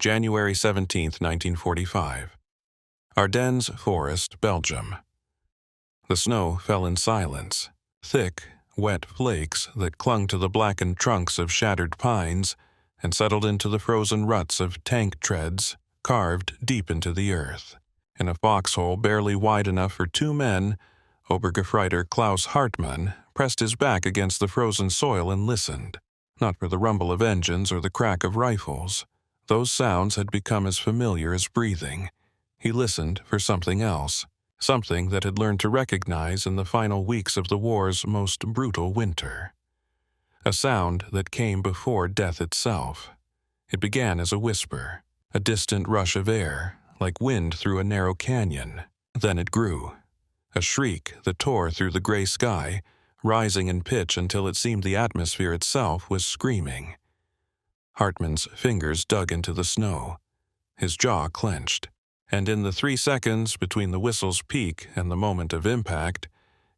January 17, 1945. Ardennes Forest, Belgium. The snow fell in silence. Thick, wet flakes that clung to the blackened trunks of shattered pines and settled into the frozen ruts of tank treads carved deep into the earth. In a foxhole barely wide enough for two men, Obergefreiter Klaus Hartmann pressed his back against the frozen soil and listened, not for the rumble of engines or the crack of rifles. Those sounds had become as familiar as breathing. He listened for something else, something that had learned to recognize in the final weeks of the war's most brutal winter. A sound that came before death itself. It began as a whisper, a distant rush of air, like wind through a narrow canyon. Then it grew, a shriek that tore through the gray sky, rising in pitch until it seemed the atmosphere itself was screaming. Hartmann's fingers dug into the snow. His jaw clenched, and in the 3 seconds between the whistle's peak and the moment of impact,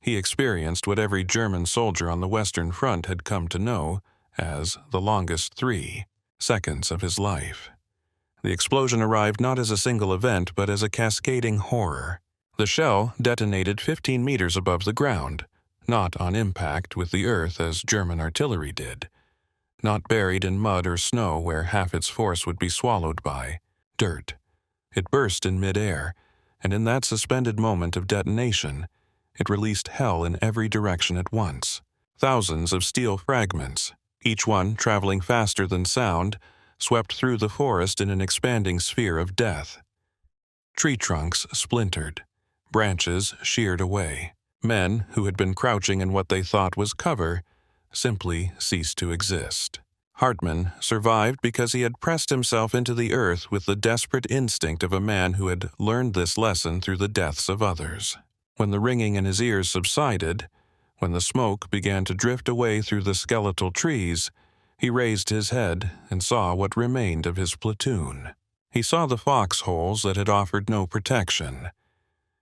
he experienced what every German soldier on the Western Front had come to know as the longest 3 seconds of his life. The explosion arrived not as a single event, but as a cascading horror. The shell detonated 15 meters above the ground, not on impact with the earth as German artillery did, not buried in mud or snow where half its force would be swallowed by dirt. It burst in midair, and in that suspended moment of detonation, it released hell in every direction at once. Thousands of steel fragments, each one traveling faster than sound, swept through the forest in an expanding sphere of death. Tree trunks splintered, branches sheared away. Men who had been crouching in what they thought was cover simply ceased to exist. Hartmann survived because he had pressed himself into the earth with the desperate instinct of a man who had learned this lesson through the deaths of others. When the ringing in his ears subsided, when the smoke began to drift away through the skeletal trees, he raised his head and saw what remained of his platoon. He saw the foxholes that had offered no protection.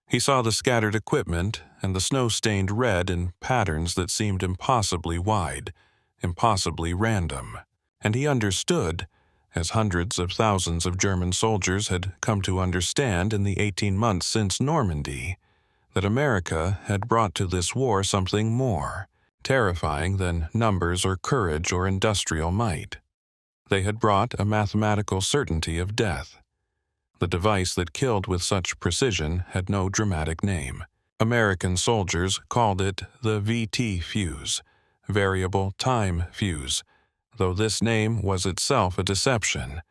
He saw the scattered equipment and the snow-stained red in patterns that seemed impossibly wide, impossibly random. And he understood, as hundreds of thousands of German soldiers had come to understand in the 18 months since Normandy, that America had brought to this war something more, terrifying than numbers or courage or industrial might. They had brought a mathematical certainty of death. The device that killed with such precision had no dramatic name. American soldiers called it the VT fuse, variable time fuse, though this name was itself a deception,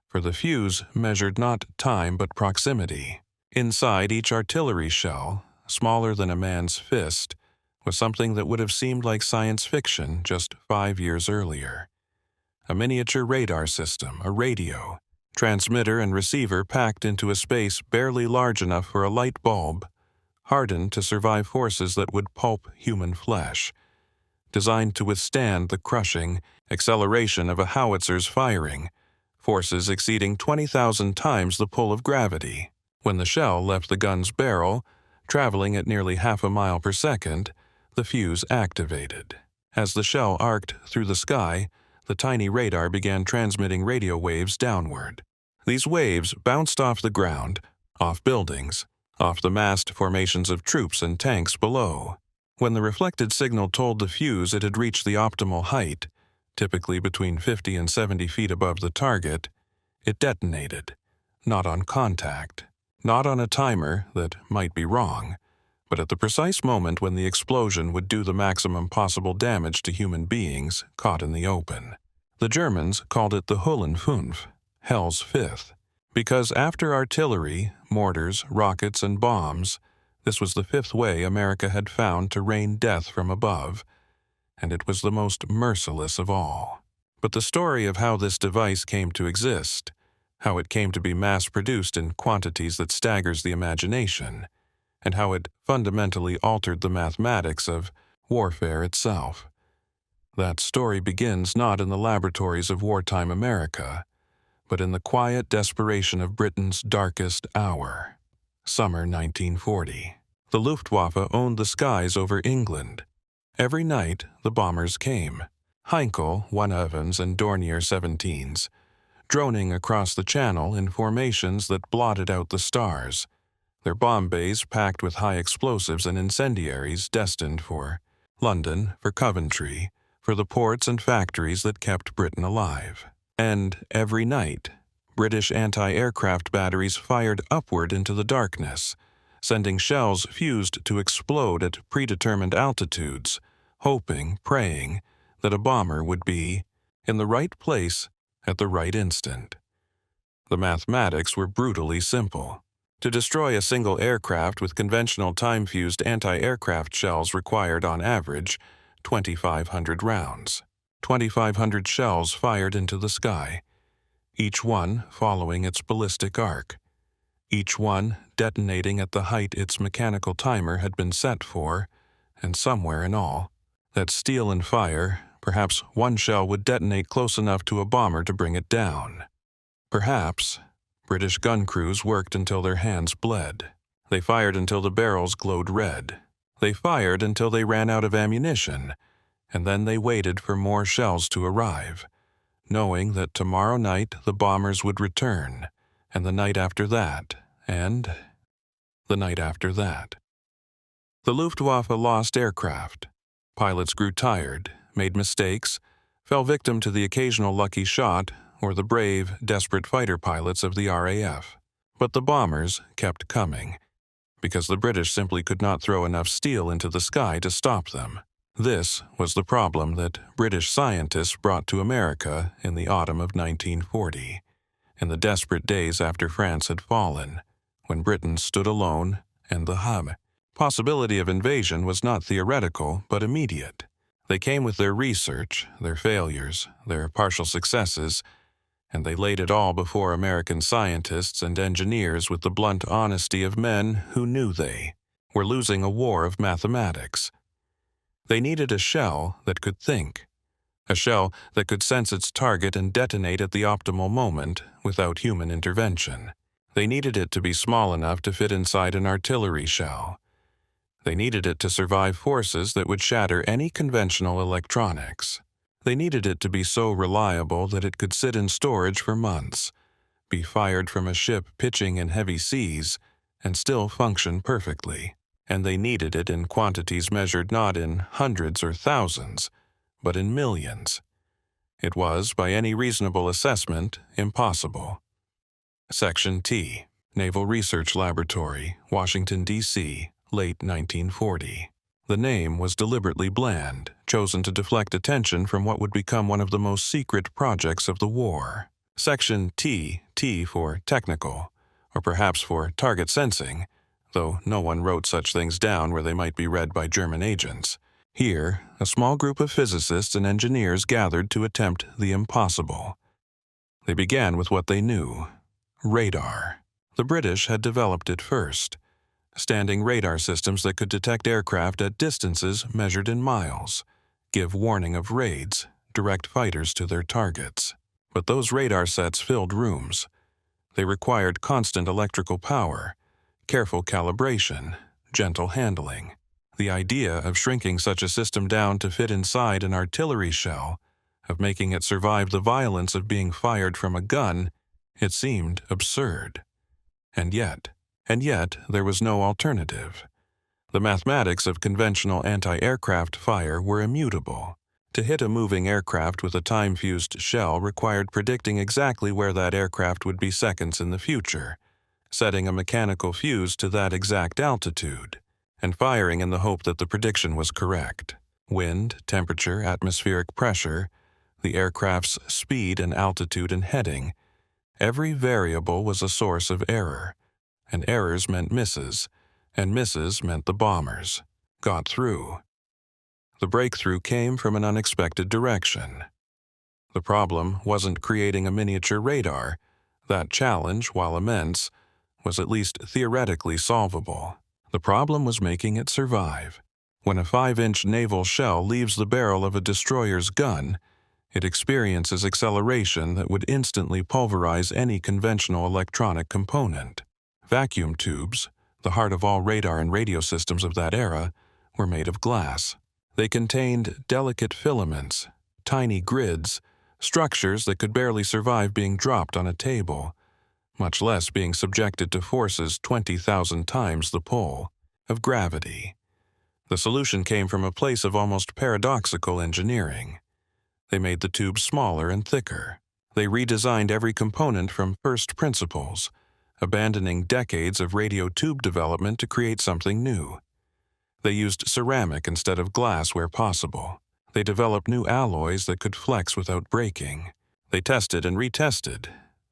for the fuse measured not time but proximity. Inside each artillery shell, smaller than a man's fist, was something that would have seemed like science fiction just 5 years earlier. A miniature radar system, a radio, transmitter and receiver packed into a space barely large enough for a light bulb, hardened to survive forces that would pulp human flesh, designed to withstand the crushing acceleration of a howitzer's firing, forces exceeding 20,000 times the pull of gravity. When the shell left the gun's barrel, traveling at nearly half a mile per second, the fuse activated. As the shell arced through the sky, the tiny radar began transmitting radio waves downward. These waves bounced off the ground, off buildings, off the massed formations of troops and tanks below. When the reflected signal told the fuse it had reached the optimal height, typically between 50 and 70 feet above the target, it detonated, not on contact, not on a timer that might be wrong, but at the precise moment when the explosion would do the maximum possible damage to human beings caught in the open. The Germans called it the Höhlenfünf, Hell's Fifth, because after artillery, mortars, rockets, and bombs, this was the fifth way America had found to rain death from above, and it was the most merciless of all. But the story of how this device came to exist, how it came to be mass-produced in quantities that staggers the imagination, and how it fundamentally altered the mathematics of warfare itself. That story begins not in the laboratories of wartime America, but in the quiet desperation of Britain's darkest hour. Summer 1940. The Luftwaffe owned the skies over England. Every night, the bombers came. Heinkel 111s and Dornier 17s, droning across the channel in formations that blotted out the stars, their bomb bays packed with high explosives and incendiaries destined for London, for Coventry, for the ports and factories that kept Britain alive. And every night, British anti-aircraft batteries fired upward into the darkness, sending shells fused to explode at predetermined altitudes, hoping, praying, that a bomber would be in the right place at the right instant. The mathematics were brutally simple. To destroy a single aircraft with conventional time-fused anti-aircraft shells required on average 2,500 rounds. 2,500 shells fired into the sky, each one following its ballistic arc, each one detonating at the height its mechanical timer had been set for, and somewhere in all, that steel and fire, perhaps one shell would detonate close enough to a bomber to bring it down. Perhaps British gun crews worked until their hands bled. They fired until the barrels glowed red. They fired until they ran out of ammunition, and then they waited for more shells to arrive, knowing that tomorrow night the bombers would return, and the night after that, and the night after that. The Luftwaffe lost aircraft. Pilots grew tired, made mistakes, fell victim to the occasional lucky shot or the brave, desperate fighter pilots of the RAF. But the bombers kept coming, because the British simply could not throw enough steel into the sky to stop them. This was the problem that British scientists brought to America in the autumn of 1940, in the desperate days after France had fallen, when Britain stood alone and the possibility of invasion was not theoretical but immediate. They came with their research, their failures, their partial successes, and they laid it all before American scientists and engineers with the blunt honesty of men who knew they were losing a war of mathematics. They needed a shell that could think, a shell that could sense its target and detonate at the optimal moment without human intervention. They needed it to be small enough to fit inside an artillery shell. They needed it to survive forces that would shatter any conventional electronics. They needed it to be so reliable that it could sit in storage for months, be fired from a ship pitching in heavy seas, and still function perfectly. And they needed it in quantities measured not in hundreds or thousands, but in millions. It was, by any reasonable assessment, impossible. Section T, Naval Research Laboratory, Washington, D.C., late 1940. The name was deliberately bland, chosen to deflect attention from what would become one of the most secret projects of the war. Section T for technical, or perhaps for target sensing, though no one wrote such things down where they might be read by German agents. Here, a small group of physicists and engineers gathered to attempt the impossible. They began with what they knew: radar. The British had developed it first. Standing radar systems that could detect aircraft at distances measured in miles, give warning of raids, direct fighters to their targets. But those radar sets filled rooms. They required constant electrical power, careful calibration, gentle handling. The idea of shrinking such a system down to fit inside an artillery shell, of making it survive the violence of being fired from a gun, it seemed absurd. And yet there was no alternative. The mathematics of conventional anti-aircraft fire were immutable. To hit a moving aircraft with a time-fused shell required predicting exactly where that aircraft would be seconds in the future, setting a mechanical fuse to that exact altitude, and firing in the hope that the prediction was correct. Wind, temperature, atmospheric pressure, the aircraft's speed and altitude and heading, every variable was a source of error. And errors meant misses, and misses meant the bombers got through. The breakthrough came from an unexpected direction. The problem wasn't creating a miniature radar. That challenge, while immense, was at least theoretically solvable. The problem was making it survive. When a 5-inch naval shell leaves the barrel of a destroyer's gun, it experiences acceleration that would instantly pulverize any conventional electronic component. Vacuum tubes, the heart of all radar and radio systems of that era, were made of glass. They contained delicate filaments, tiny grids, structures that could barely survive being dropped on a table, much less being subjected to forces 20,000 times the pull of gravity. The solution came from a place of almost paradoxical engineering. They made the tubes smaller and thicker. They redesigned every component from first principles, abandoning decades of radio tube development to create something new. They used ceramic instead of glass where possible. They developed new alloys that could flex without breaking. They tested and retested,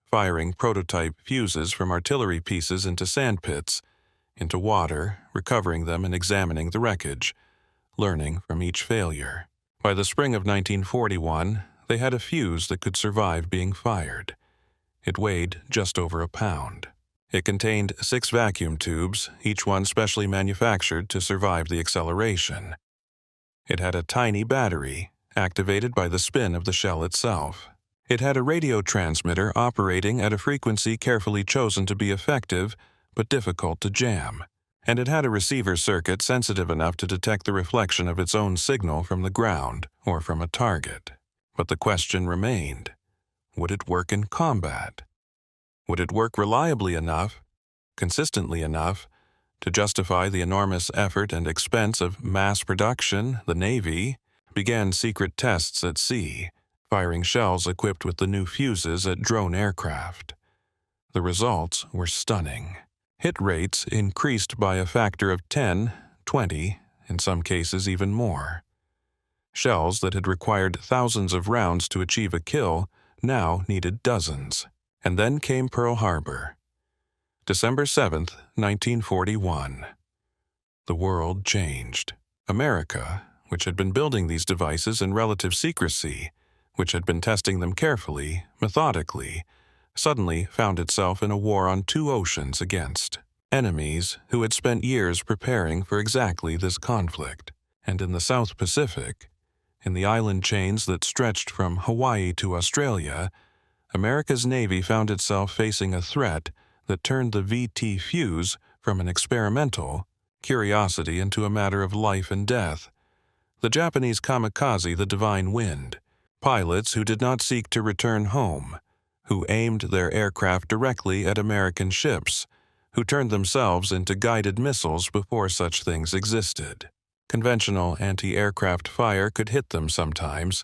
firing prototype fuses from artillery pieces into sandpits, into water, recovering them and examining the wreckage, learning from each failure. By the spring of 1941, they had a fuse that could survive being fired. It weighed just over a pound. It contained 6 vacuum tubes, each one specially manufactured to survive the acceleration. It had a tiny battery, activated by the spin of the shell itself. It had a radio transmitter operating at a frequency carefully chosen to be effective but difficult to jam, and it had a receiver circuit sensitive enough to detect the reflection of its own signal from the ground or from a target. But the question remained, would it work in combat? Would it work reliably enough, consistently enough, to justify the enormous effort and expense of mass production? The Navy began secret tests at sea, firing shells equipped with the new fuses at drone aircraft. The results were stunning. Hit rates increased by a factor of 10, 20, in some cases even more. Shells that had required thousands of rounds to achieve a kill now needed dozens. And then came Pearl Harbor. December 7, 1941. The world changed. America, which had been building these devices in relative secrecy, which had been testing them carefully, methodically, suddenly found itself in a war on 2 oceans against enemies who had spent years preparing for exactly this conflict. And in the South Pacific, in the island chains that stretched from Hawaii to Australia, America's Navy found itself facing a threat that turned the VT fuse from an experimental curiosity into a matter of life and death. The Japanese kamikaze, the Divine Wind, pilots who did not seek to return home, who aimed their aircraft directly at American ships, who turned themselves into guided missiles before such things existed. Conventional anti-aircraft fire could hit them sometimes,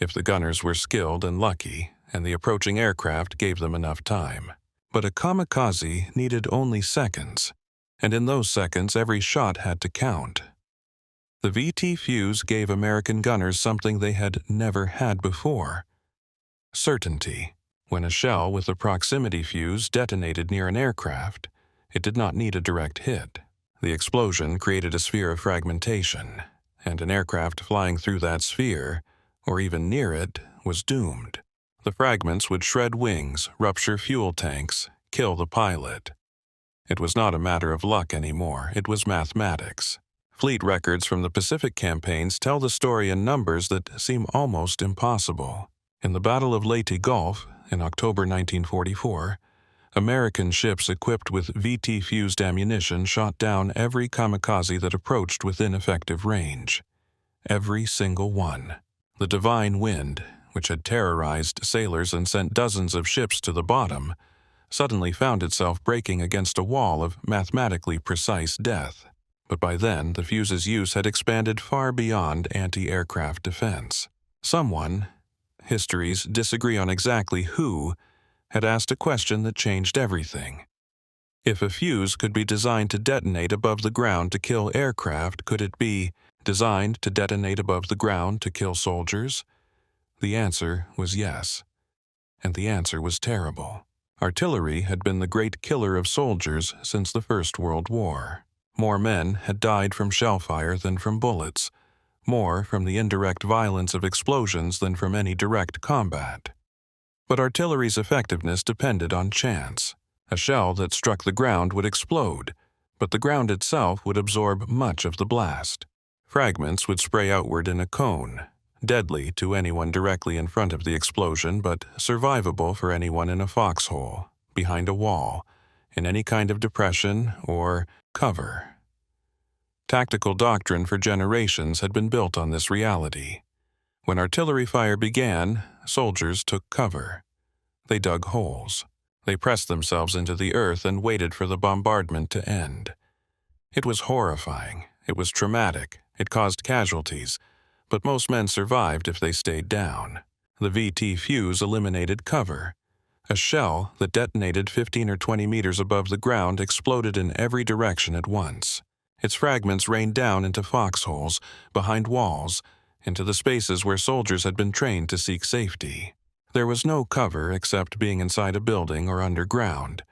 if the gunners were skilled and lucky, and the approaching aircraft gave them enough time. But a kamikaze needed only seconds, and in those seconds every shot had to count. The VT fuse gave American gunners something they had never had before: certainty. When a shell with a proximity fuse detonated near an aircraft, it did not need a direct hit. The explosion created a sphere of fragmentation, and an aircraft flying through that sphere, or even near it, was doomed. The fragments would shred wings, rupture fuel tanks, kill the pilot. It was not a matter of luck anymore, it was mathematics. Fleet records from the Pacific campaigns tell the story in numbers that seem almost impossible. In the Battle of Leyte Gulf, in October 1944, American ships equipped with VT-fused ammunition shot down every kamikaze that approached within effective range. Every single one. The Divine Wind, which had terrorized sailors and sent dozens of ships to the bottom, suddenly found itself breaking against a wall of mathematically precise death. But by then, the fuse's use had expanded far beyond anti-aircraft defense. Someone, histories disagree on exactly who, had asked a question that changed everything. If a fuse could be designed to detonate above the ground to kill aircraft, could it be designed to detonate above the ground to kill soldiers? The answer was yes. And the answer was terrible. Artillery had been the great killer of soldiers since the First World War. More men had died from shellfire than from bullets, more from the indirect violence of explosions than from any direct combat. But artillery's effectiveness depended on chance. A shell that struck the ground would explode, but the ground itself would absorb much of the blast. Fragments would spray outward in a cone, deadly to anyone directly in front of the explosion, but survivable for anyone in a foxhole, behind a wall, in any kind of depression or cover. Tactical doctrine for generations had been built on this reality. When artillery fire began, soldiers took cover. They dug holes. They pressed themselves into the earth and waited for the bombardment to end. It was horrifying. It was traumatic. It caused casualties, but most men survived if they stayed down. The VT fuse eliminated cover. A shell that detonated 15 or 20 meters above the ground exploded in every direction at once. Its fragments rained down into foxholes, behind walls, into the spaces where soldiers had been trained to seek safety. There was no cover except being inside a building or underground,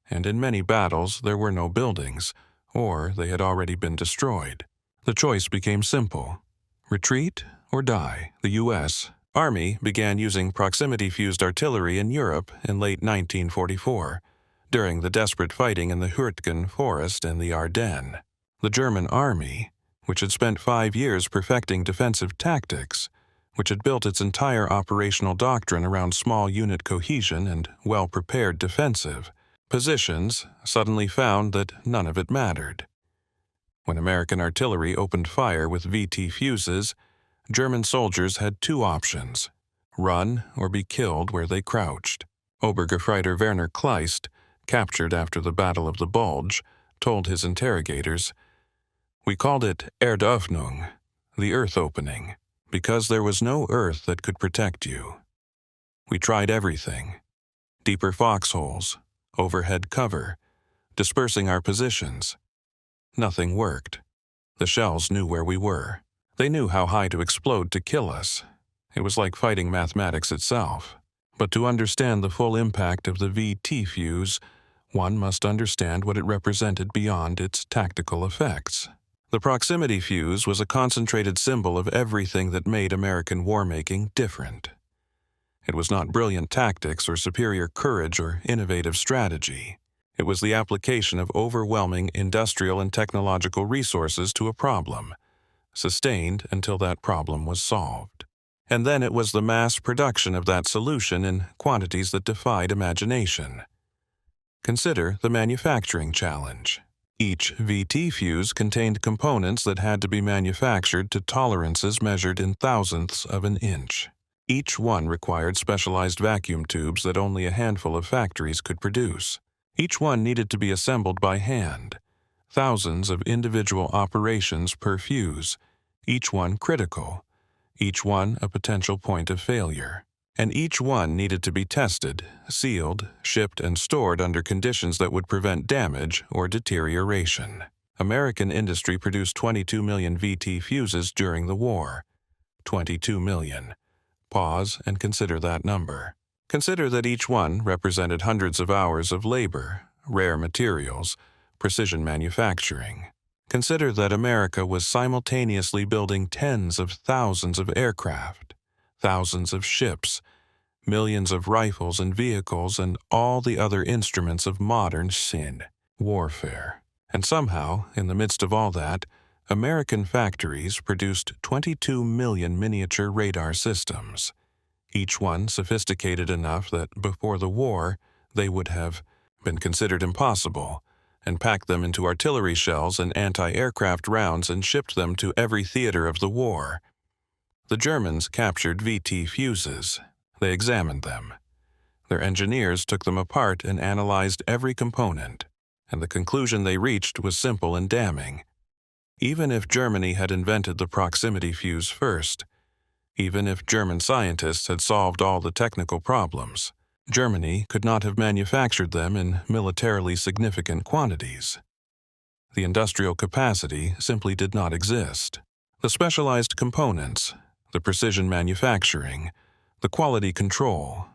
and in many battles there were no buildings, or they had already been destroyed. The choice became simple: retreat or die. The U.S. Army began using proximity-fused artillery in Europe in late 1944, during the desperate fighting in the Hürtgen forest in the Ardennes. The German Army, which had spent 5 years perfecting defensive tactics, which had built its entire operational doctrine around small unit cohesion and well-prepared defensive positions, suddenly found that none of it mattered. When American artillery opened fire with VT fuses, German soldiers had two options: run or be killed where they crouched. Obergefreiter Klaus Hartmann, captured after the Battle of the Bulge, told his interrogators, "We called it Erdöffnung, the earth opening, because there was no earth that could protect you. We tried everything: deeper foxholes, overhead cover, dispersing our positions. Nothing worked. The shells knew where we were. They knew how high to explode to kill us. It was like fighting mathematics itself. But to understand the full impact of the VT fuse, one must understand what it represented beyond its tactical effects." The proximity fuse was a concentrated symbol of everything that made American war-making different. It was not brilliant tactics or superior courage or innovative strategy. It was the application of overwhelming industrial and technological resources to a problem, sustained until that problem was solved. And then it was the mass production of that solution in quantities that defied imagination. Consider the manufacturing challenge. Each VT fuse contained components that had to be manufactured to tolerances measured in thousandths of an inch. Each one required specialized vacuum tubes that only a handful of factories could produce. Each one needed to be assembled by hand. Thousands of individual operations per fuse, each one critical, each one a potential point of failure. And each one needed to be tested, sealed, shipped, and stored under conditions that would prevent damage or deterioration. American industry produced 22 million VT fuses during the war. 22 million. Pause and consider that number. Consider that each one represented hundreds of hours of labor, rare materials, precision manufacturing. Consider that America was simultaneously building tens of thousands of aircraft, thousands of ships, millions of rifles and vehicles, and all the other instruments of modern warfare. And somehow, in the midst of all that, American factories produced 22 million miniature radar systems, each one sophisticated enough that before the war they would have been considered impossible, and packed them into artillery shells and anti-aircraft rounds and shipped them to every theater of the war. The Germans captured VT fuses. They examined them. Their engineers took them apart and analyzed every component, and the conclusion they reached was simple and damning. Even if Germany had invented the proximity fuse first, even if German scientists had solved all the technical problems, Germany could not have manufactured them in militarily significant quantities. The industrial capacity simply did not exist. The specialized components, the precision manufacturing, the quality control,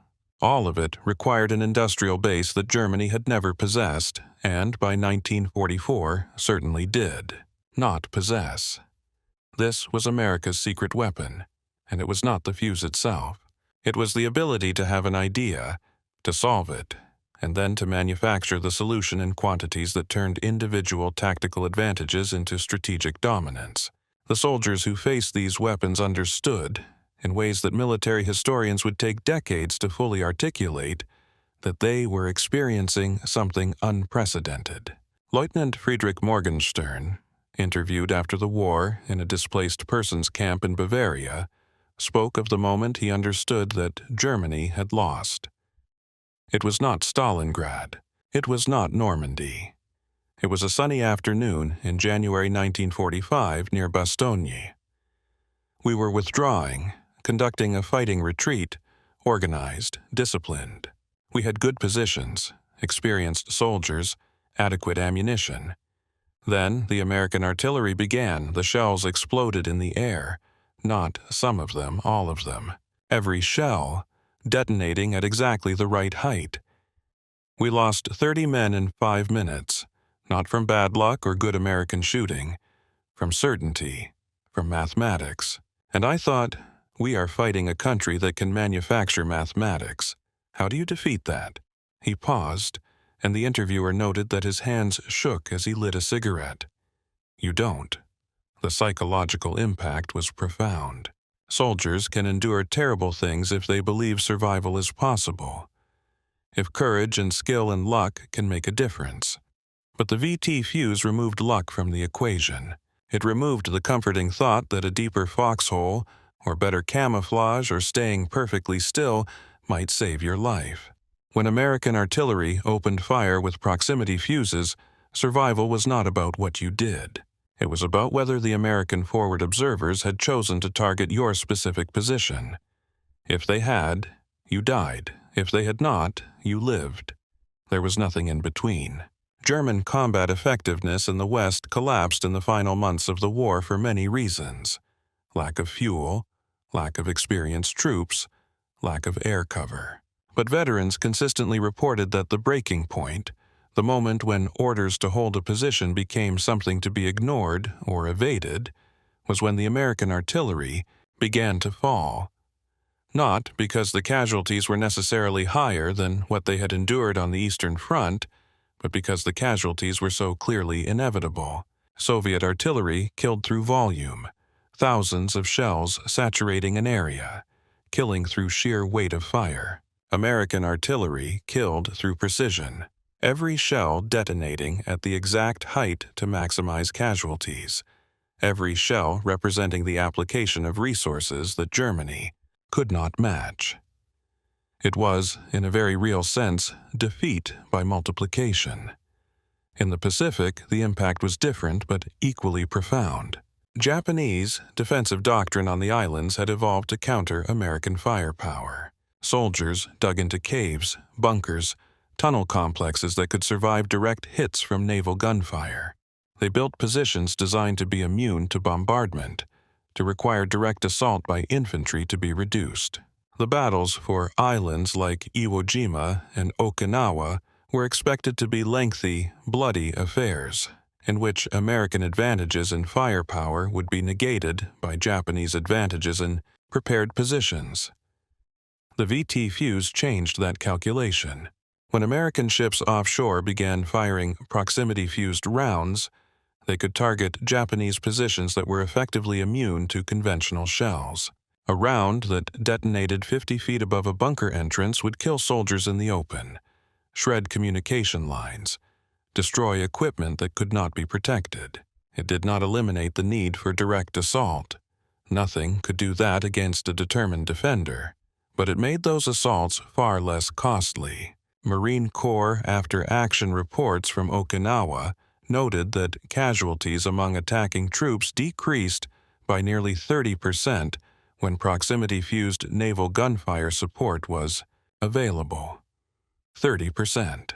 all of it required an industrial base that Germany had never possessed and, by 1944, certainly did not possess. This was America's secret weapon, and it was not the fuse itself. It was the ability to have an idea, to solve it, and then to manufacture the solution in quantities that turned individual tactical advantages into strategic dominance. The soldiers who faced these weapons understood, in ways that military historians would take decades to fully articulate, that they were experiencing something unprecedented. Lieutenant Friedrich Morgenstern, interviewed after the war in a displaced persons camp in Bavaria, spoke of the moment he understood that Germany had lost. It was not Stalingrad. It was not Normandy. It was a sunny afternoon in January 1945 near Bastogne. We were withdrawing, conducting a fighting retreat, organized, disciplined. We had good positions, experienced soldiers, adequate ammunition. Then the American artillery began. The shells exploded in the air. Not some of them, all of them. Every shell, detonating at exactly the right height. We lost 30 men in 5 minutes, not from bad luck or good American shooting, from certainty, from mathematics. And I thought, we are fighting a country that can manufacture mathematics. How do you defeat that? He paused, and the interviewer noted that his hands shook as he lit a cigarette. You don't. The psychological impact was profound. Soldiers can endure terrible things if they believe survival is possible, if courage and skill and luck can make a difference. But the VT fuse removed luck from the equation. It removed the comforting thought that a deeper foxhole, or better camouflage, or staying perfectly still might save your life. When American artillery opened fire with proximity fuses, survival was not about what you did. It was about whether the American forward observers had chosen to target your specific position. If they had, you died. If they had not, you lived. There was nothing in between. German combat effectiveness in the West collapsed in the final months of the war for many reasons. Lack of fuel, lack of experienced troops, lack of air cover. But veterans consistently reported that the breaking point, the moment when orders to hold a position became something to be ignored or evaded, was when the American artillery began to fall. Not because the casualties were necessarily higher than what they had endured on the Eastern Front, but because the casualties were so clearly inevitable. Soviet artillery killed through volume, thousands of shells saturating an area, killing through sheer weight of fire. American artillery killed through precision, every shell detonating at the exact height to maximize casualties, every shell representing the application of resources that Germany could not match. It was, in a very real sense, defeat by multiplication. In the Pacific, the impact was different but equally profound. Japanese defensive doctrine on the islands had evolved to counter American firepower. Soldiers dug into caves, bunkers, tunnel complexes that could survive direct hits from naval gunfire. They built positions designed to be immune to bombardment, to require direct assault by infantry to be reduced. The battles for islands like Iwo Jima and Okinawa were expected to be lengthy, bloody affairs, in which American advantages in firepower would be negated by Japanese advantages in prepared positions. The VT fuse changed that calculation. When American ships offshore began firing proximity-fused rounds, they could target Japanese positions that were effectively immune to conventional shells. A round that detonated 50 feet above a bunker entrance would kill soldiers in the open, shred communication lines, destroy equipment that could not be protected. It did not eliminate the need for direct assault. Nothing could do that against a determined defender. But it made those assaults far less costly. Marine Corps after-action reports from Okinawa noted that casualties among attacking troops decreased by nearly 30% when proximity-fused naval gunfire support was available. 30%.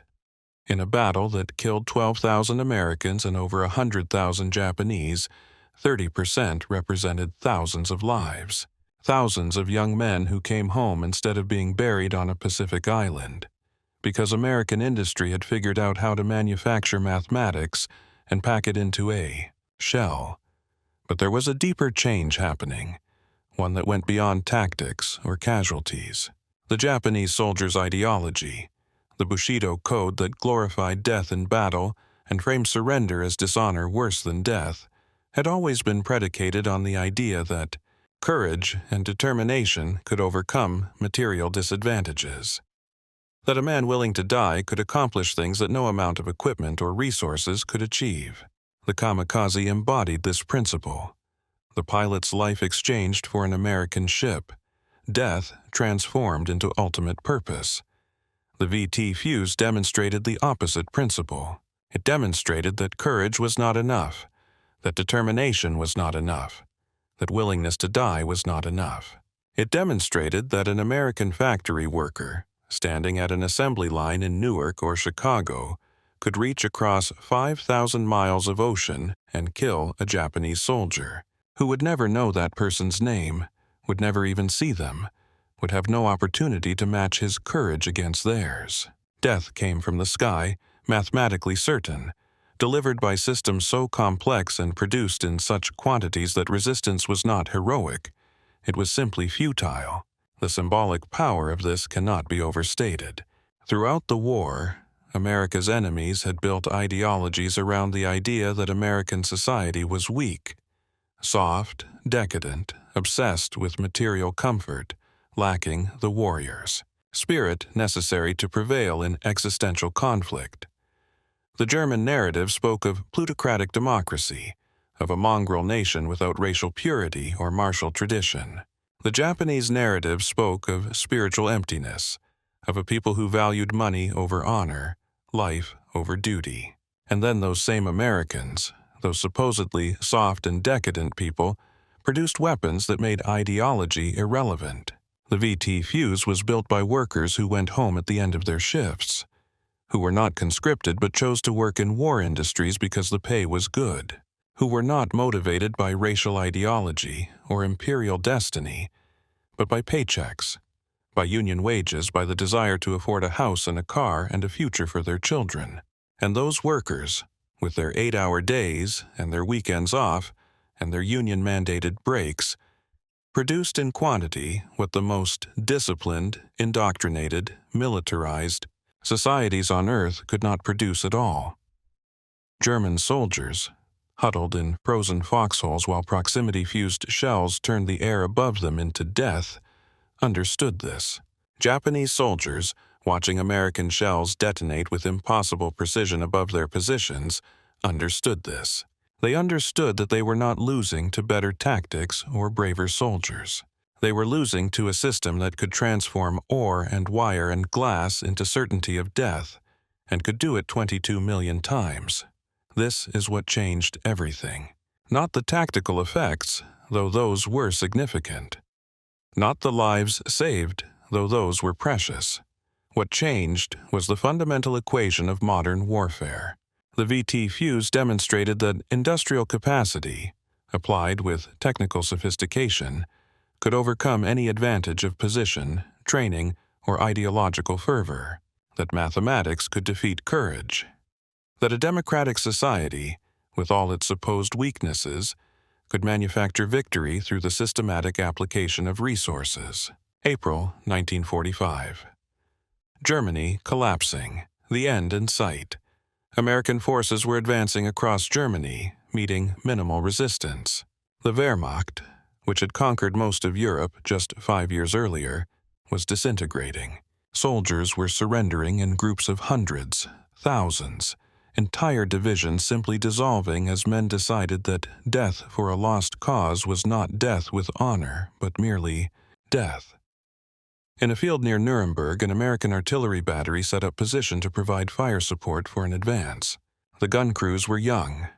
In a battle that killed 12,000 Americans and over 100,000 Japanese, 30% represented thousands of lives. Thousands of young men who came home instead of being buried on a Pacific island, because American industry had figured out how to manufacture mathematics and pack it into a shell. But there was a deeper change happening, one that went beyond tactics or casualties. The Japanese soldier's ideology, the Bushido code that glorified death in battle and framed surrender as dishonor worse than death, had always been predicated on the idea that courage and determination could overcome material disadvantages. That a man willing to die could accomplish things that no amount of equipment or resources could achieve. The kamikaze embodied this principle. the pilot's life exchanged for an American ship, death transformed into ultimate purpose. The VT fuse demonstrated the opposite principle. It demonstrated that courage was not enough, that determination was not enough, that willingness to die was not enough. It demonstrated that an American factory worker, standing at an assembly line in Newark or Chicago, could reach across 5,000 miles of ocean and kill a Japanese soldier, who would never know that person's name, would never even see them, would have no opportunity to match his courage against theirs. Death came from the sky, mathematically certain, delivered by systems so complex and produced in such quantities that resistance was not heroic. It was simply futile. The symbolic power of this cannot be overstated. Throughout the war, America's enemies had built ideologies around the idea that American society was weak, soft, decadent, obsessed with material comfort, lacking the warrior's spirit necessary to prevail in existential conflict. The German narrative spoke of plutocratic democracy, of a mongrel nation without racial purity or martial tradition. The Japanese narrative spoke of spiritual emptiness, of a people who valued money over honor, life over duty. And then those same Americans, those supposedly soft and decadent people, produced weapons that made ideology irrelevant. The VT fuse was built by workers who went home at the end of their shifts, who were not conscripted but chose to work in war industries because the pay was good, who were not motivated by racial ideology or imperial destiny, but by paychecks, by union wages, by the desire to afford a house and a car and a future for their children. And those workers, with their 8-hour days and their weekends off and their union-mandated breaks, produced in quantity what the most disciplined, indoctrinated, militarized societies on Earth could not produce at all. German soldiers, huddled in frozen foxholes while proximity-fused shells turned the air above them into death, understood this. Japanese soldiers, watching American shells detonate with impossible precision above their positions, understood this. They understood that they were not losing to better tactics or braver soldiers. They were losing to a system that could transform ore and wire and glass into certainty of death, and could do it 22 million times. This is what changed everything. Not the tactical effects, though those were significant. Not the lives saved, though those were precious. What changed was the fundamental equation of modern warfare. The VT fuse demonstrated that industrial capacity, applied with technical sophistication, could overcome any advantage of position, training, or ideological fervor, that mathematics could defeat courage, that a democratic society, with all its supposed weaknesses, could manufacture victory through the systematic application of resources. April 1945. Germany collapsing, the end in sight. American forces were advancing across Germany, meeting minimal resistance. The Wehrmacht, which had conquered most of Europe just 5 years earlier, was disintegrating. Soldiers were surrendering in groups of hundreds, thousands, entire divisions simply dissolving as men decided that death for a lost cause was not death with honor, but merely death. In a field near Nuremberg, an American artillery battery set up position to provide fire support for an advance. The gun crews were young.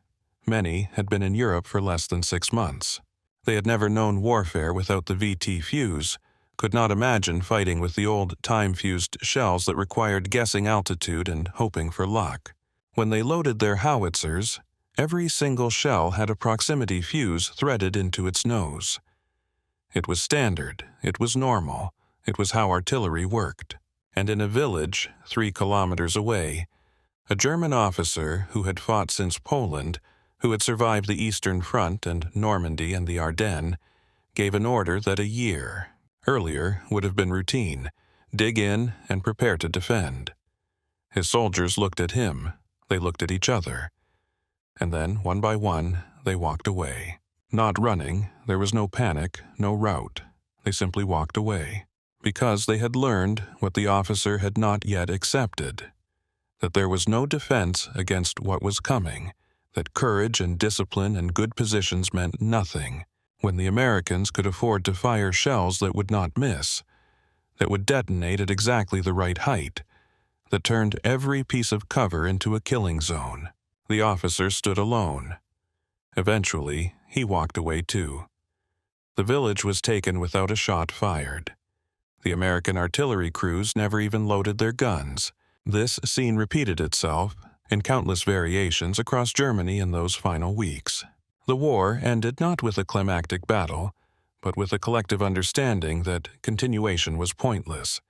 Many had been in Europe for less than 6 months. They had never known warfare without the VT fuse, could not imagine fighting with the old time-fused shells that required guessing altitude and hoping for luck. When they loaded their howitzers, every single shell had a proximity fuse threaded into its nose. It was standard, it was normal, it was how artillery worked. And in a village 3 kilometers away, a German officer who had fought since Poland, who had survived the Eastern Front and Normandy and the Ardennes, gave an order that a year earlier would have been routine: dig in and prepare to defend. His soldiers looked at him, they looked at each other, and then, one by one, they walked away. Not running, there was no panic, no rout. They simply walked away, because they had learned what the officer had not yet accepted, that there was no defense against what was coming, that courage and discipline and good positions meant nothing, when the Americans could afford to fire shells that would not miss, that would detonate at exactly the right height, that turned every piece of cover into a killing zone. The officer stood alone. Eventually, he walked away too. The village was taken without a shot fired. The American artillery crews never even loaded their guns. This scene repeated itself in countless variations across Germany in those final weeks. The war ended not with a climactic battle, but with a collective understanding that continuation was pointless.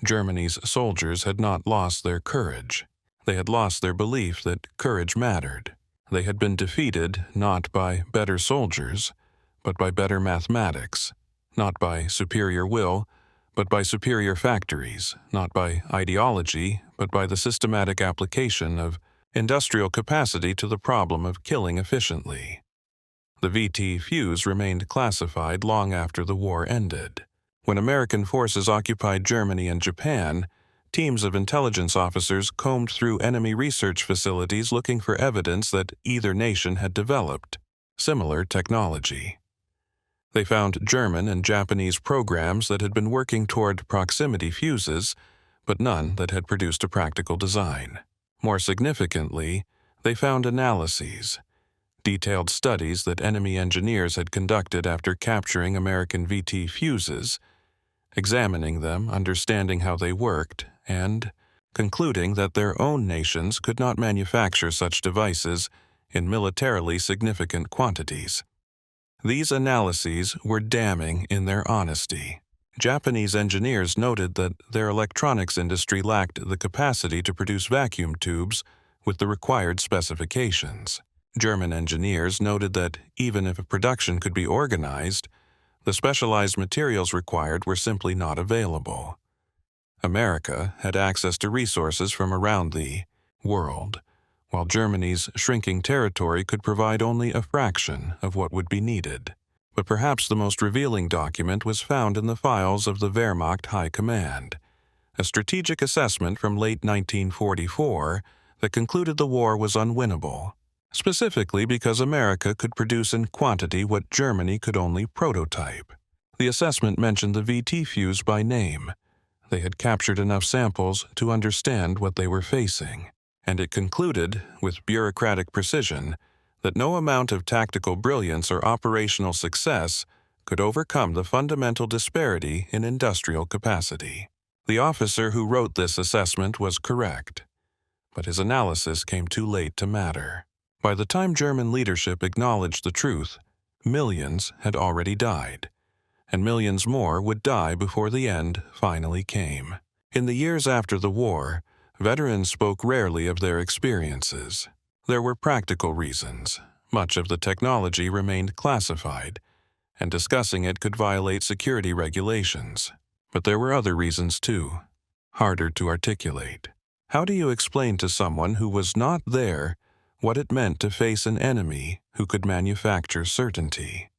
Germany's soldiers had not lost their courage. They had lost their belief that courage mattered. They had been defeated not by better soldiers, but by better mathematics, not by superior will, but by superior factories, not by ideology, but by the systematic application of industrial capacity to the problem of killing efficiently. The VT fuse remained classified long after the war ended. When American forces occupied Germany and Japan, teams of intelligence officers combed through enemy research facilities looking for evidence that either nation had developed similar technology. They found German and Japanese programs that had been working toward proximity fuses, but none that had produced a practical design. More significantly, they found analyses, detailed studies that enemy engineers had conducted after capturing American VT fuses, examining them, understanding how they worked, and concluding that their own nations could not manufacture such devices in militarily significant quantities. These analyses were damning in their honesty. Japanese engineers noted that their electronics industry lacked the capacity to produce vacuum tubes with the required specifications. German engineers noted that even if a production could be organized, the specialized materials required were simply not available. America had access to resources from around the world, while Germany's shrinking territory could provide only a fraction of what would be needed. But perhaps the most revealing document was found in the files of the Wehrmacht High Command, a strategic assessment from late 1944 that concluded the war was unwinnable, specifically because America could produce in quantity what Germany could only prototype. The assessment mentioned the VT fuse by name. They had captured enough samples to understand what they were facing, and it concluded, with bureaucratic precision, that no amount of tactical brilliance or operational success could overcome the fundamental disparity in industrial capacity. The officer who wrote this assessment was correct, but his analysis came too late to matter. By the time German leadership acknowledged the truth, millions had already died, and millions more would die before the end finally came. In the years after the war, veterans spoke rarely of their experiences. There were practical reasons. Much of the technology remained classified, and discussing it could violate security regulations. But there were other reasons too, harder to articulate. How do you explain to someone who was not there what it meant to face an enemy who could manufacture certainty?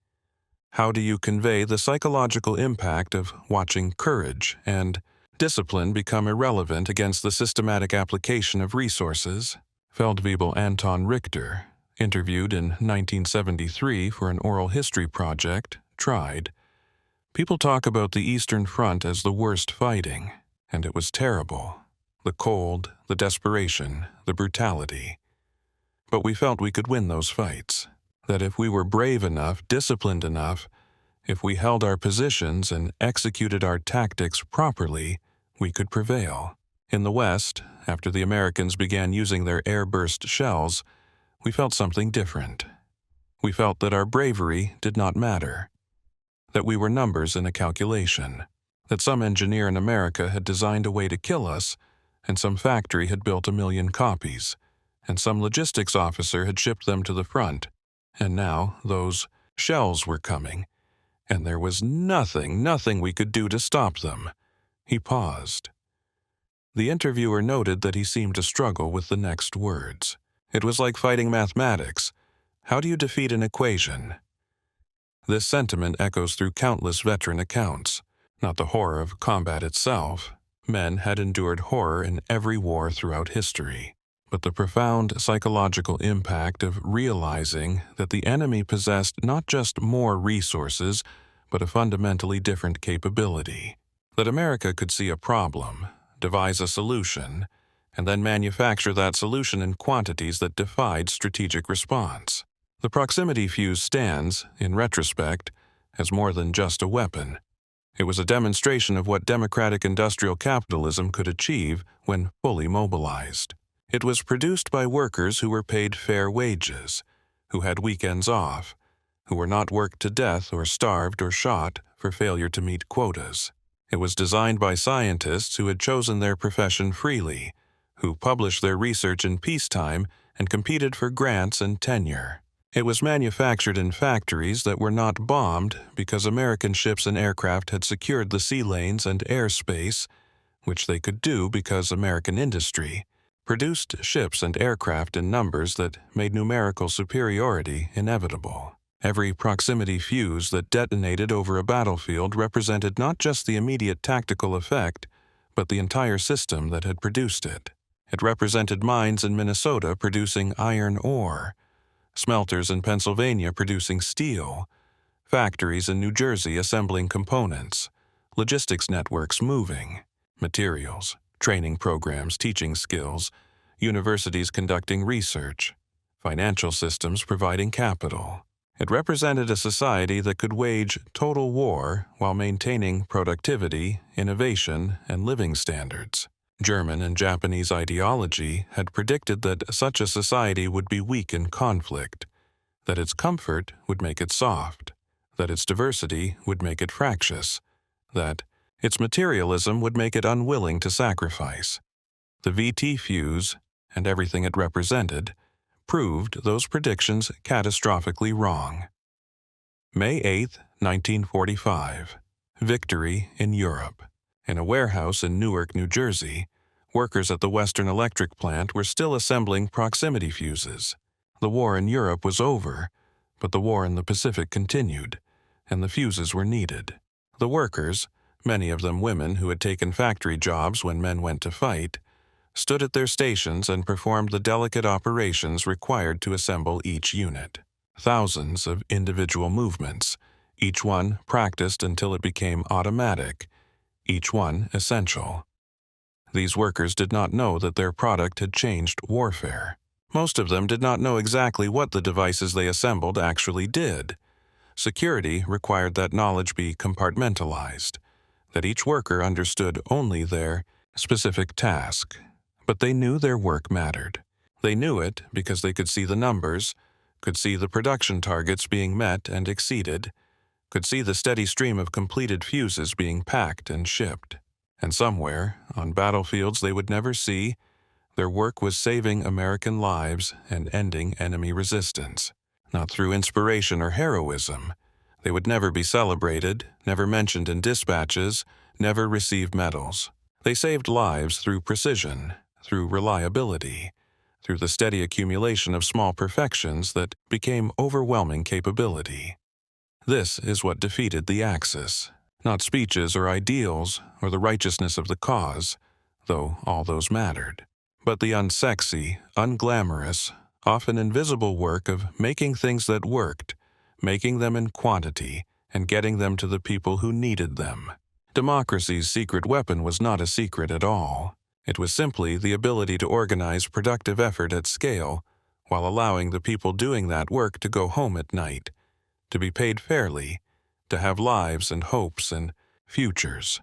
How do you convey the psychological impact of watching courage and discipline become irrelevant against the systematic application of resources? Feldwebel Anton Richter, interviewed in 1973 for an oral history project, tried. People talk about the Eastern Front as the worst fighting, and it was terrible. The cold, the desperation, the brutality. But we felt we could win those fights, that if we were brave enough, disciplined enough, if we held our positions and executed our tactics properly, we could prevail. In the West, after the Americans began using their air-burst shells, we felt something different. We felt that our bravery did not matter, that we were numbers in a calculation, that some engineer in America had designed a way to kill us, and some factory had built 1 million copies, and some logistics officer had shipped them to the front, and now those shells were coming, and there was nothing we could do to stop them. He paused. The interviewer noted that he seemed to struggle with the next words. It was like fighting mathematics. How do you defeat an equation? This sentiment echoes through countless veteran accounts. Not the horror of combat itself. Men had endured horror in every war throughout history. but the profound psychological impact of realizing that the enemy possessed not just more resources, but a fundamentally different capability. That America could see a problem, devise a solution, and then manufacture that solution in quantities that defied strategic response. The proximity fuse stands, in retrospect, as more than just a weapon. It was a demonstration of what democratic industrial capitalism could achieve when fully mobilized. It was produced by workers who were paid fair wages, who had weekends off, who were not worked to death or starved or shot for failure to meet quotas. It was designed by scientists who had chosen their profession freely, who published their research in peacetime and competed for grants and tenure. It was manufactured in factories that were not bombed because American ships and aircraft had secured the sea lanes and airspace, which they could do because American industry produced ships and aircraft in numbers that made numerical superiority inevitable. Every proximity fuse that detonated over a battlefield represented not just the immediate tactical effect, but the entire system that had produced it. It represented mines in Minnesota producing iron ore, smelters in Pennsylvania producing steel, factories in New Jersey assembling components, logistics networks moving, materials, training programs teaching skills, universities conducting research, financial systems providing capital. It represented a society that could wage total war while maintaining productivity, innovation, and living standards. German and Japanese ideology had predicted that such a society would be weak in conflict, that its comfort would make it soft, that its diversity would make it fractious, that its materialism would make it unwilling to sacrifice. The VT fuse, and everything it represented, proved those predictions catastrophically wrong. May 8, 1945. Victory in Europe. In a warehouse in Newark, New Jersey, workers at the Western Electric plant were still assembling proximity fuses. The war in Europe was over, but the war in the Pacific continued, and the fuses were needed. The workers, many of them women who had taken factory jobs when men went to fight, stood at their stations and performed the delicate operations required to assemble each unit. Thousands of individual movements, each one practiced until it became automatic, each one essential. These workers did not know that their product had changed warfare. Most of them did not know exactly what the devices they assembled actually did. Security required that knowledge be compartmentalized, that each worker understood only their specific task. But they knew their work mattered. They knew it because they could see the numbers, could see the production targets being met and exceeded, could see the steady stream of completed fuses being packed and shipped. And somewhere, on battlefields they would never see, their work was saving American lives and ending enemy resistance. Not through inspiration or heroism. They would never be celebrated, never mentioned in dispatches, never receive medals. They saved lives through precision, through reliability, through the steady accumulation of small perfections that became overwhelming capability. This is what defeated the Axis. Not speeches or ideals or the righteousness of the cause, though all those mattered, but the unsexy, unglamorous, often invisible work of making things that worked, making them in quantity, and getting them to the people who needed them. Democracy's secret weapon was not a secret at all. It was simply the ability to organize productive effort at scale while allowing the people doing that work to go home at night, to be paid fairly, to have lives and hopes and futures.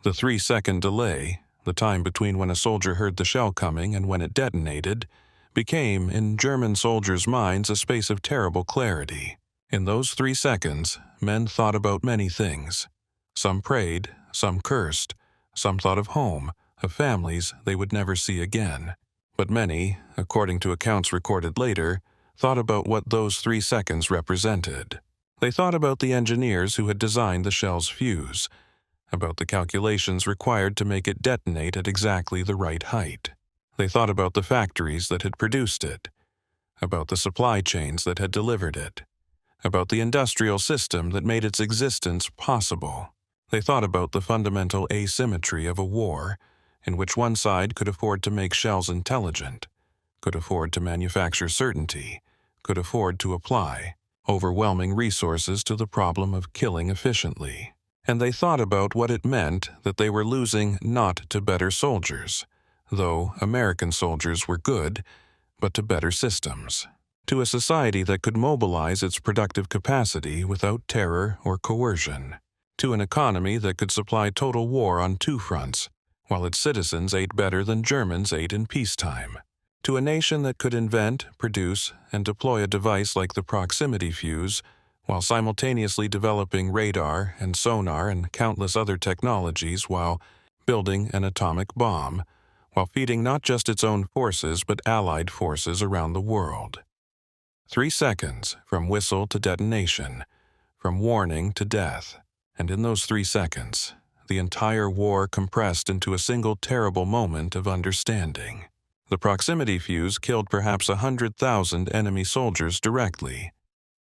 The 3-second delay, the time between when a soldier heard the shell coming and when it detonated, became, in German soldiers' minds, a space of terrible clarity. In those 3 seconds, men thought about many things. Some prayed, some cursed, some thought of home, of families they would never see again. But many, according to accounts recorded later, thought about what those 3 seconds represented. They thought about the engineers who had designed the shell's fuse, about the calculations required to make it detonate at exactly the right height. They thought about the factories that had produced it, about the supply chains that had delivered it, about the industrial system that made its existence possible. They thought about the fundamental asymmetry of a war, in which one side could afford to make shells intelligent, could afford to manufacture certainty, could afford to apply overwhelming resources to the problem of killing efficiently. And they thought about what it meant that they were losing not to better soldiers, though American soldiers were good, but to better systems, to a society that could mobilize its productive capacity without terror or coercion, to an economy that could supply total war on two fronts, while its citizens ate better than Germans ate in peacetime, to a nation that could invent, produce, and deploy a device like the proximity fuse, while simultaneously developing radar and sonar and countless other technologies, while building an atomic bomb, while feeding not just its own forces but allied forces around the world. 3 seconds from whistle to detonation, from warning to death, and in those 3 seconds, the entire war compressed into a single terrible moment of understanding. The proximity fuse killed perhaps 100,000 enemy soldiers directly,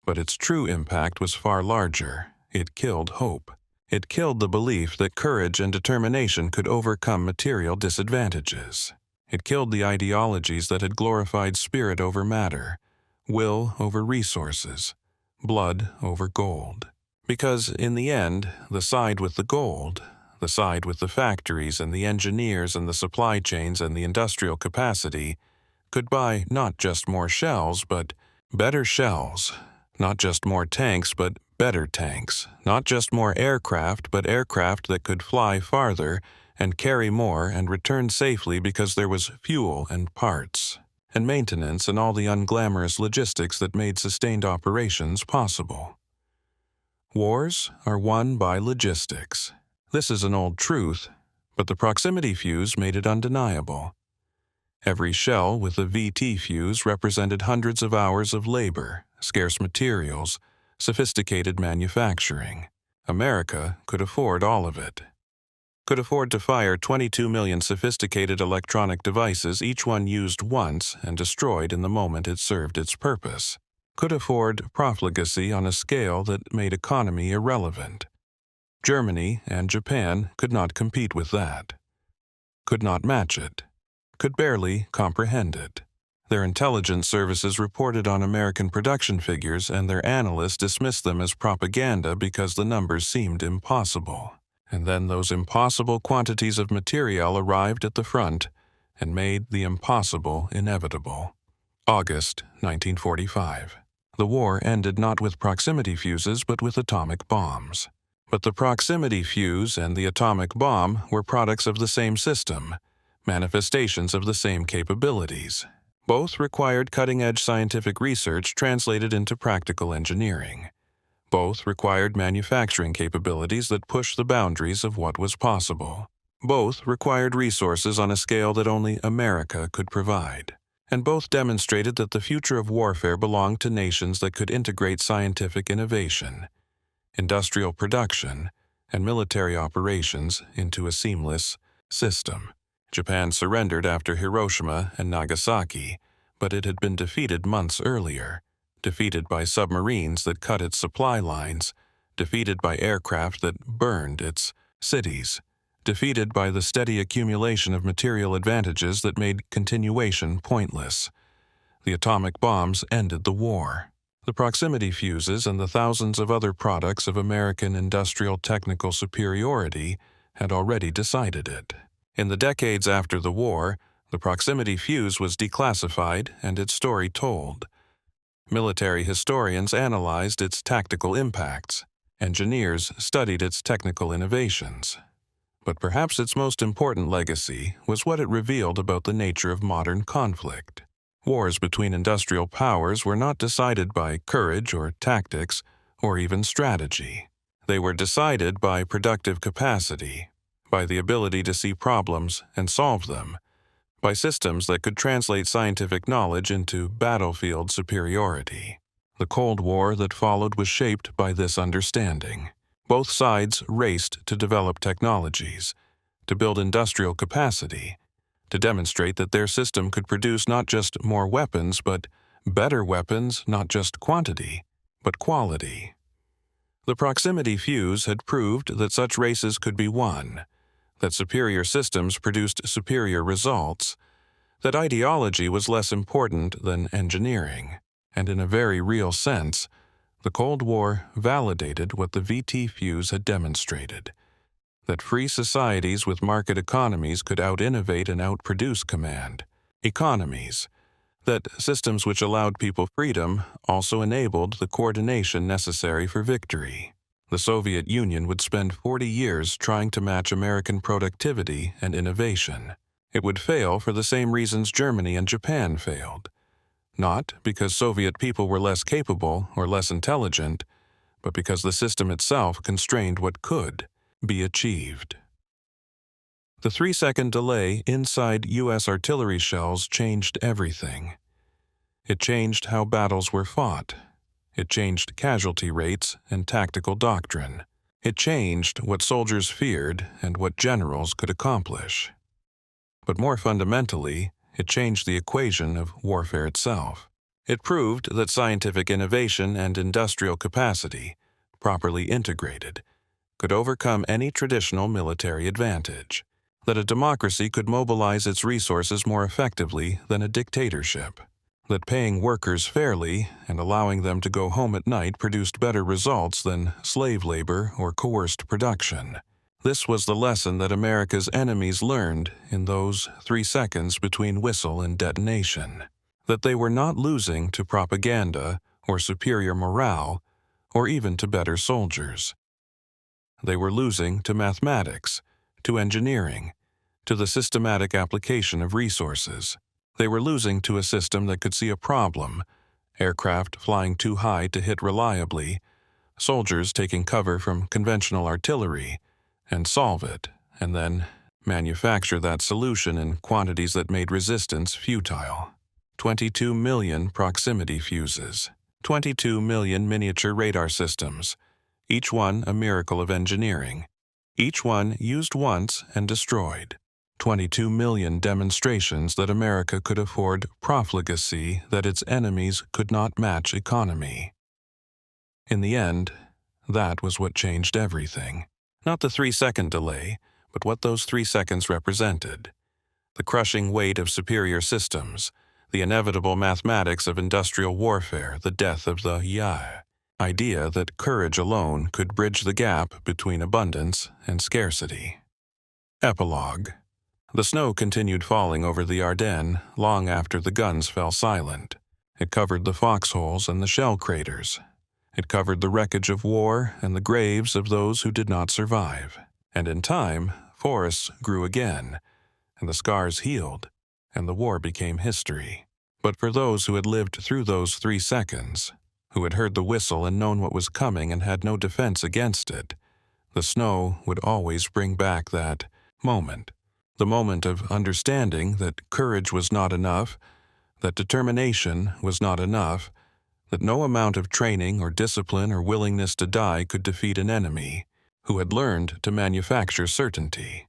but its true impact was far larger. It killed hope. It killed the belief that courage and determination could overcome material disadvantages. It killed the ideologies that had glorified spirit over matter, will over resources, blood over gold. Because, in the end, the side with the gold, the side with the factories and the engineers and the supply chains and the industrial capacity, could buy not just more shells, but better shells, not just more tanks, but better tanks, not just more aircraft, but aircraft that could fly farther and carry more and return safely because there was fuel and parts, and maintenance and all the unglamorous logistics that made sustained operations possible. Wars are won by logistics. This is an old truth, but the proximity fuse made it undeniable. Every shell with a VT fuse represented hundreds of hours of labor, scarce materials, sophisticated manufacturing. America could afford all of it. Could afford to fire 22 million sophisticated electronic devices, each one used once and destroyed in the moment it served its purpose. Could afford profligacy on a scale that made economy irrelevant. Germany and Japan could not compete with that. Could not match it. Could barely comprehend it. Their intelligence services reported on American production figures, and their analysts dismissed them as propaganda because the numbers seemed impossible. And then those impossible quantities of material arrived at the front and made the impossible inevitable. August 1945. The war ended not with proximity fuses but with atomic bombs. But the proximity fuse and the atomic bomb were products of the same system, manifestations of the same capabilities. Both required cutting-edge scientific research translated into practical engineering. Both required manufacturing capabilities that pushed the boundaries of what was possible. Both required resources on a scale that only America could provide. And both demonstrated that the future of warfare belonged to nations that could integrate scientific innovation, industrial production, and military operations into a seamless system. Japan surrendered after Hiroshima and Nagasaki, but it had been defeated months earlier, defeated by submarines that cut its supply lines, defeated by aircraft that burned its cities, defeated by the steady accumulation of material advantages that made continuation pointless. The atomic bombs ended the war. The proximity fuses and the thousands of other products of American industrial technical superiority had already decided it. In the decades after the war, the proximity fuse was declassified and its story told. Military historians analyzed its tactical impacts. Engineers studied its technical innovations. But perhaps its most important legacy was what it revealed about the nature of modern conflict. Wars between industrial powers were not decided by courage or tactics or even strategy. They were decided by productive capacity, by the ability to see problems and solve them, by systems that could translate scientific knowledge into battlefield superiority. The Cold War that followed was shaped by this understanding. Both sides raced to develop technologies, to build industrial capacity, to demonstrate that their system could produce not just more weapons, but better weapons, not just quantity, but quality. The proximity fuse had proved that such races could be won, that superior systems produced superior results, that ideology was less important than engineering, and in a very real sense, the Cold War validated what the VT fuse had demonstrated, that free societies with market economies could out-innovate and outproduce command. Economies, that systems which allowed people freedom also enabled the coordination necessary for victory. The Soviet Union would spend 40 years trying to match American productivity and innovation. It would fail for the same reasons Germany and Japan failed. Not because Soviet people were less capable or less intelligent, but because the system itself constrained what could be achieved. The 3-second delay inside U.S. artillery shells changed everything. It changed how battles were fought. It changed casualty rates and tactical doctrine. It changed what soldiers feared and what generals could accomplish. But more fundamentally, it changed the equation of warfare itself. It proved that scientific innovation and industrial capacity, properly integrated, could overcome any traditional military advantage, that a democracy could mobilize its resources more effectively than a dictatorship, that paying workers fairly and allowing them to go home at night produced better results than slave labor or coerced production. This was the lesson that America's enemies learned in those 3 seconds between whistle and detonation, that they were not losing to propaganda or superior morale or even to better soldiers. They were losing to mathematics, to engineering, to the systematic application of resources. They were losing to a system that could see a problem, aircraft flying too high to hit reliably, soldiers taking cover from conventional artillery, and solve it, and then manufacture that solution in quantities that made resistance futile. 22 million proximity fuses, 22 million miniature radar systems, each one a miracle of engineering, each one used once and destroyed. 22 million demonstrations that America could afford profligacy that its enemies could not match economy. In the end, that was what changed everything. Not the 3-second delay, but what those 3 seconds represented. The crushing weight of superior systems, the inevitable mathematics of industrial warfare, the death of the idea that courage alone could bridge the gap between abundance and scarcity. Epilogue. The snow continued falling over the Ardennes long after the guns fell silent. It covered the foxholes and the shell craters. It covered the wreckage of war and the graves of those who did not survive. And in time, forests grew again, and the scars healed, and the war became history. But for those who had lived through those 3 seconds, who had heard the whistle and known what was coming and had no defense against it, the snow would always bring back that moment. The moment of understanding that courage was not enough, that determination was not enough, that no amount of training or discipline or willingness to die could defeat an enemy who had learned to manufacture certainty.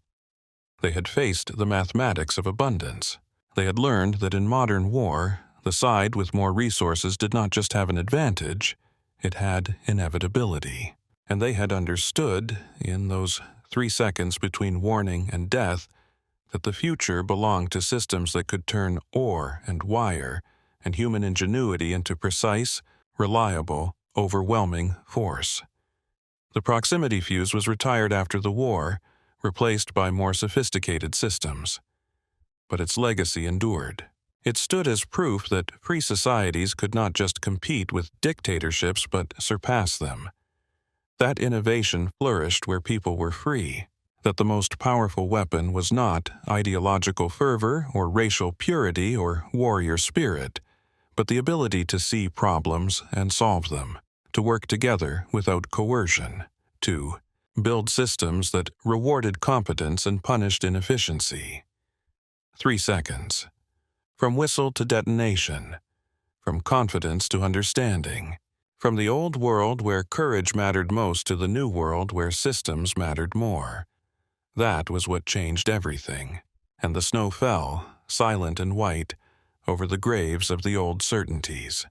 They had faced the mathematics of abundance. They had learned that in modern war, the side with more resources did not just have an advantage, it had inevitability. And they had understood, in those 3 seconds between warning and death, that the future belonged to systems that could turn ore and wire and human ingenuity into precise, reliable, overwhelming force. The proximity fuse was retired after the war, replaced by more sophisticated systems. But its legacy endured. It stood as proof that free societies could not just compete with dictatorships but surpass them. That innovation flourished where people were free. That the most powerful weapon was not ideological fervor or racial purity or warrior spirit, but the ability to see problems and solve them, to work together without coercion, to build systems that rewarded competence and punished inefficiency. 3 seconds. From whistle to detonation, from confidence to understanding, from the old world where courage mattered most to the new world where systems mattered more. That was what changed everything, and the snow fell, silent and white, over the graves of the old certainties.